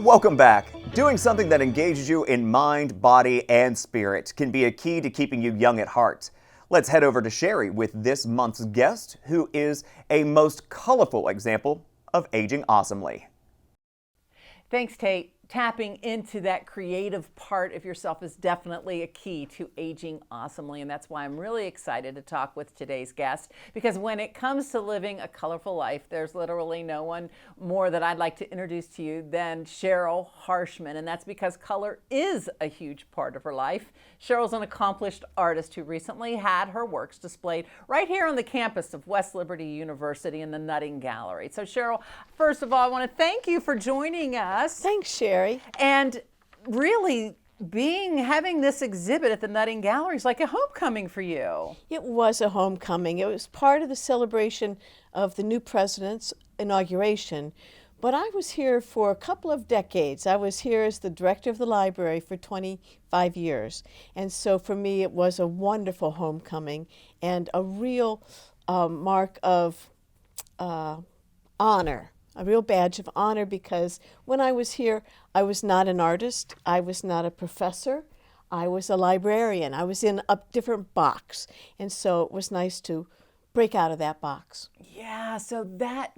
Welcome back. Doing something that engages you in mind, body, and spirit can be a key to keeping you young at heart. Let's head over to Sherrie with this month's guest, who is a most colorful example of aging awesomely. Thanks, Tate. Tapping into that creative part of yourself is definitely a key to aging awesomely, and that's why I'm really excited to talk with today's guest, because when it comes to living a colorful life, there's literally no one more that I'd like to introduce to you than Cheryl Harshman, and that's because color is a huge part of her life. Cheryl's an accomplished artist who recently had her works displayed right here on the campus of West Liberty University in the Nutting Gallery. So Cheryl, first of all, I want to thank you for joining us. Thanks, Sherrie. And really having this exhibit at the Nutting Gallery is like a homecoming for you. It was a homecoming. It was part of the celebration of the new president's inauguration. But I was here for a couple of decades. I was here as the director of the library for 25 years. And so for me, it was a wonderful homecoming and a real mark of honor. A real badge of honor, because when I was here, I was not an artist, I was not a professor, I was a librarian. I was in a different box, and so it was nice to break out of that box. Yeah, so that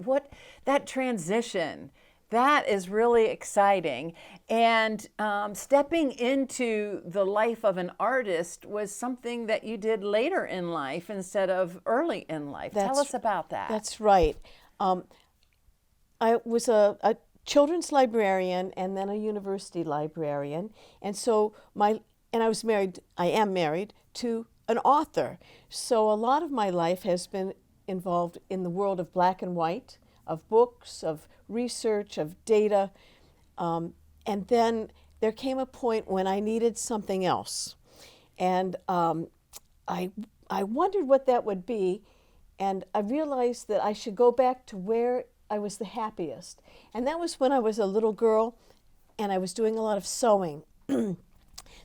transition, that is really exciting. And stepping into the life of an artist was something that you did later in life instead of early in life. Tell us about that. That's right. I was a children's librarian and then a university librarian, and so I am married to an author. So a lot of my life has been involved in the world of black and white, of books, of research, of data, and then there came a point when I needed something else, and I wondered what that would be, and I realized that I should go back to where I was the happiest. And that was when I was a little girl and I was doing a lot of sewing. There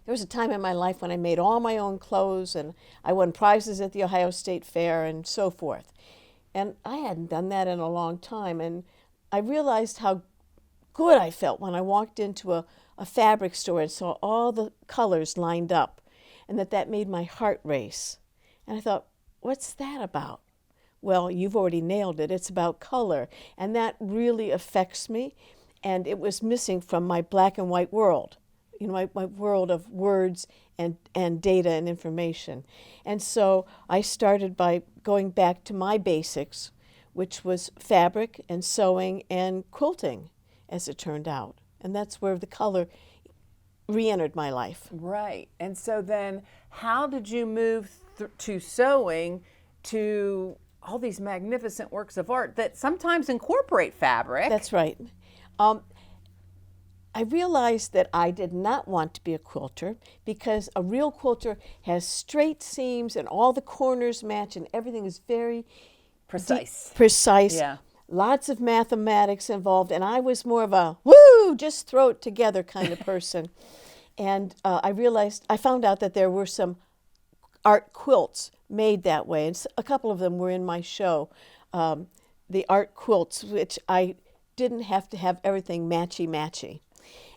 was a time in my life when I made all my own clothes and I won prizes at the Ohio State Fair and so forth. And I hadn't done that in a long time. And I realized how good I felt when I walked into a fabric store and saw all the colors lined up, and that made my heart race. And I thought, what's that about? Well, you've already nailed it. It's about color, and that really affects me, and it was missing from my black and white world, my world of words and data and information. And so I started by going back to my basics, which was fabric and sewing and quilting, as it turned out. And that's where the color re-entered my life. Right. And so then how did you move to sewing to all these magnificent works of art that sometimes incorporate fabric? That's right. I realized that I did not want to be a quilter, because a real quilter has straight seams and all the corners match and everything is very precise. Yeah. Lots of mathematics involved, and I was more of a woo, just throw it together kind of person. And I found out that there were some art quilts made that way, and a couple of them were in my show, the art quilts, which I didn't have to have everything matchy-matchy.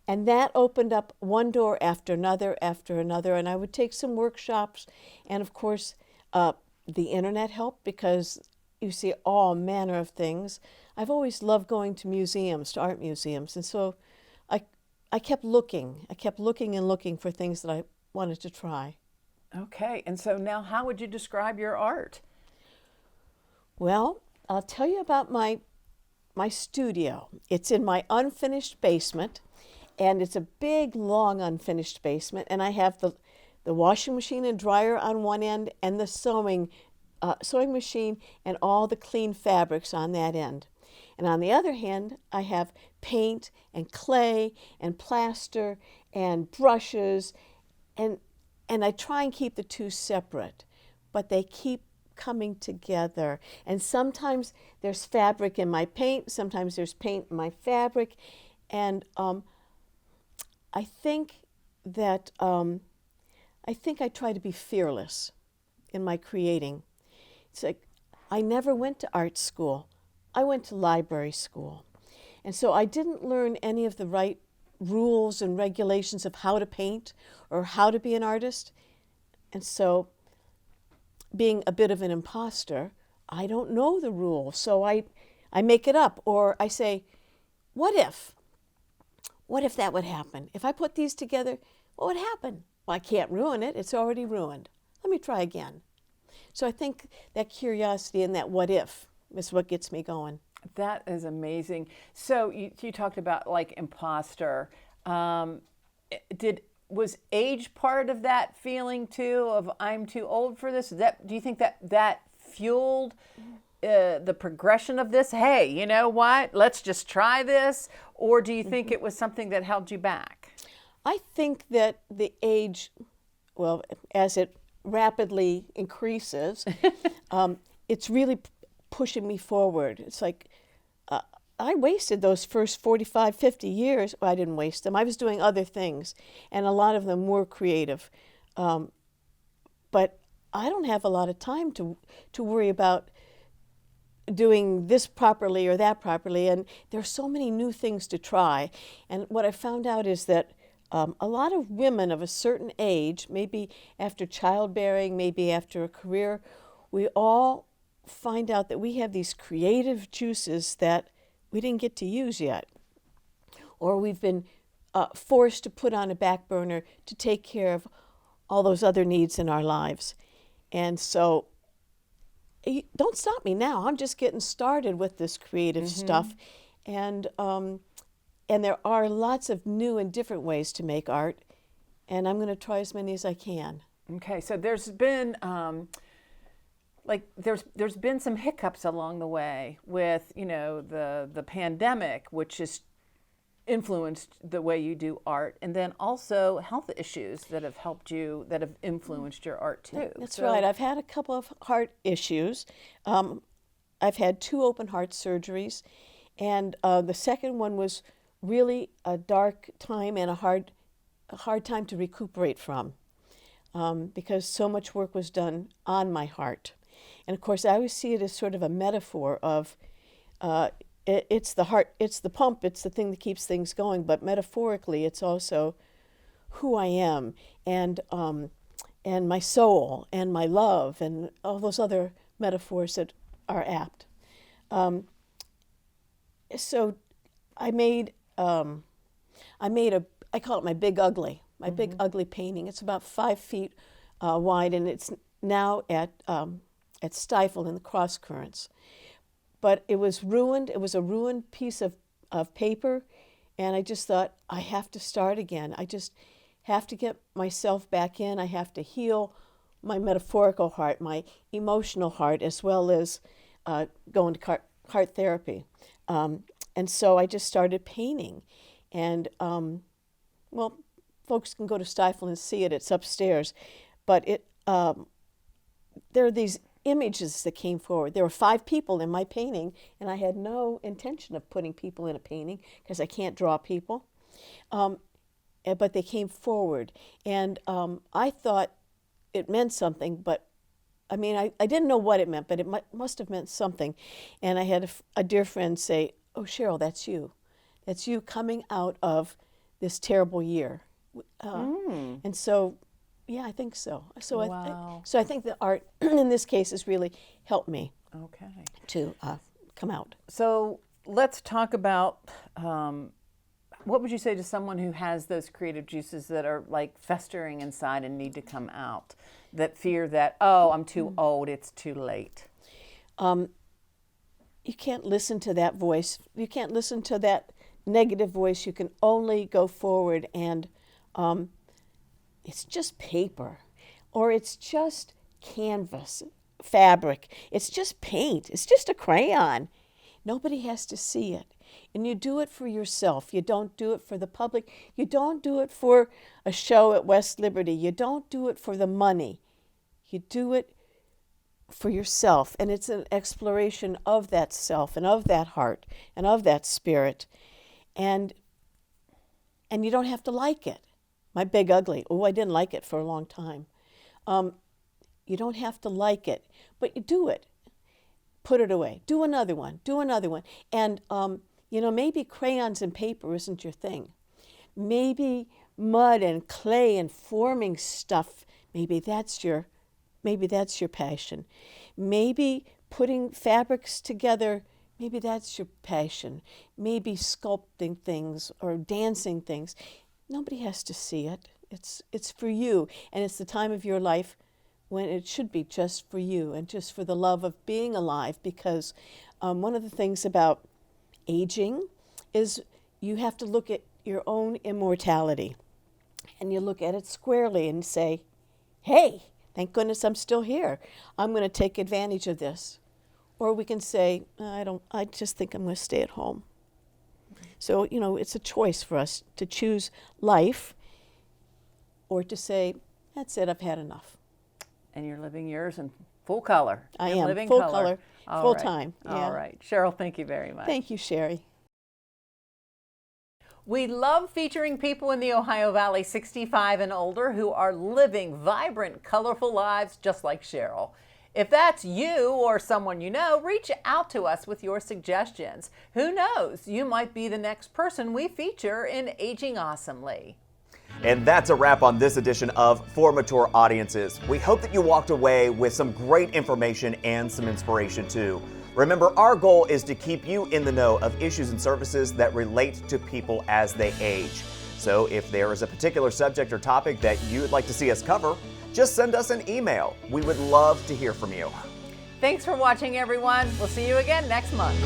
And that opened up one door after another, and I would take some workshops, and of course the internet helped, because you see all manner of things. I've always loved going to museums, to art museums, and so I kept looking and looking for things that I wanted to try. Okay, and so now how would you describe your art? Well, I'll tell you about my studio. It's in my unfinished basement, and it's a big, long, unfinished basement, and I have the washing machine and dryer on one end and the sewing machine and all the clean fabrics on that end. And on the other hand, I have paint and clay and plaster and brushes, and I try and keep the two separate, but they keep coming together. And sometimes there's fabric in my paint, sometimes there's paint in my fabric, and I think I try to be fearless in my creating. It's like I never went to art school. I went to library school. And so I didn't learn any of the right rules and regulations of how to paint or how to be an artist. And so, being a bit of an imposter, I don't know the rules. So I make it up, or I say, what if? What if that would happen? If I put these together, what would happen? Well, I can't ruin it. It's already ruined. Let me try again. So I think that curiosity and that what if is what gets me going. That is amazing. So you talked about like imposter. Was age part of that feeling too, of I'm too old for this? Do you think that fueled the progression of this? Hey, you know what? Let's just try this. Or do you think it was something that held you back? I think that the age, well, as it rapidly increases, it's really pushing me forward. It's like I wasted those first 45, 50 years. Well, I didn't waste them. I was doing other things, and a lot of them were creative. But I don't have a lot of time to worry about doing this properly or that properly, and there's so many new things to try. And what I found out is that a lot of women of a certain age, maybe after childbearing, maybe after a career, we all find out that we have these creative juices that we didn't get to use yet, or we've been forced to put on a back burner to take care of all those other needs in our lives. And so don't stop me now. I'm just getting started with this creative stuff. And there are lots of new and different ways to make art. And I'm going to try as many as I can. Okay, so there's been there's been some hiccups along the way with, you know, the pandemic, which has influenced the way you do art, and then also health issues that have helped you, that have influenced your art too. That's right. I've had a couple of heart issues. I've had 2 open heart surgeries, and the second one was really a dark time and a hard time to recuperate from, because so much work was done on my heart. And of course, I always see it as sort of a metaphor of it's the heart, it's the pump, it's the thing that keeps things going. But metaphorically, it's also who I am, and my soul, and my love, and all those other metaphors that are apt. So I made I call it my big ugly, big ugly painting. It's about 5 feet wide, and it's now at Stifle in the Cross Currents. But it was ruined. It was a ruined piece of paper, and I just thought, I have to start again. I just have to get myself back in. I have to heal my metaphorical heart, my emotional heart, as well as going to heart therapy. And so I just started painting. And, well, folks can go to Stifle and see it. It's upstairs. But there are these images that came forward. There were 5 people in my painting, and I had no intention of putting people in a painting because I can't draw people. But they came forward, and I thought it meant something, but I mean, I didn't know what it meant, but it must have meant something. And I had a dear friend say, "Oh, Cheryl, that's you. That's you coming out of this terrible year." And so, yeah, I think so. So Wow. I think the art in this case has really helped me Okay. to come out. So let's talk about what would you say to someone who has those creative juices that are like festering inside and need to come out, that fear that, oh, I'm too old, it's too late? You can't listen to that voice. You can't listen to that negative voice. You can only go forward, and it's just paper, or it's just canvas, fabric. It's just paint. It's just a crayon. Nobody has to see it. And you do it for yourself. You don't do it for the public. You don't do it for a show at West Liberty. You don't do it for the money. You do it for yourself. And it's an exploration of that self and of that heart and of that spirit. And you don't have to like it. My big ugly. Oh, I didn't like it for a long time. You don't have to like it, but you do it. Put it away. Do another one. Do another one. And, maybe crayons and paper isn't your thing. maybe mud and clay and forming stuff, maybe that's your passion. Maybe putting fabrics together, maybe that's your passion. Maybe sculpting things or dancing things. Nobody has to see it. It's for you, and it's the time of your life when it should be just for you and just for the love of being alive, because one of the things about aging is you have to look at your own immortality, and you look at it squarely and say, hey, thank goodness I'm still here. I'm going to take advantage of this. Or we can say, I just think I'm going to stay at home. So, it's a choice for us to choose life or to say, that's it, I've had enough. And you're living yours in full color. I You're am, living full color, full right. time. Yeah. All right. Cheryl, thank you very much. Thank you, Sherry. We love featuring people in the Ohio Valley 65 and older who are living vibrant, colorful lives just like Cheryl. If that's you or someone you know, reach out to us with your suggestions. Who knows, you might be the next person we feature in Aging Awesomely. And that's a wrap on this edition of For Mature Audiences. We hope that you walked away with some great information and some inspiration too. Remember, our goal is to keep you in the know of issues and services that relate to people as they age. So if there is a particular subject or topic that you would like to see us cover, just send us an email. We would love to hear from you. Thanks for watching, everyone. We'll see you again next month.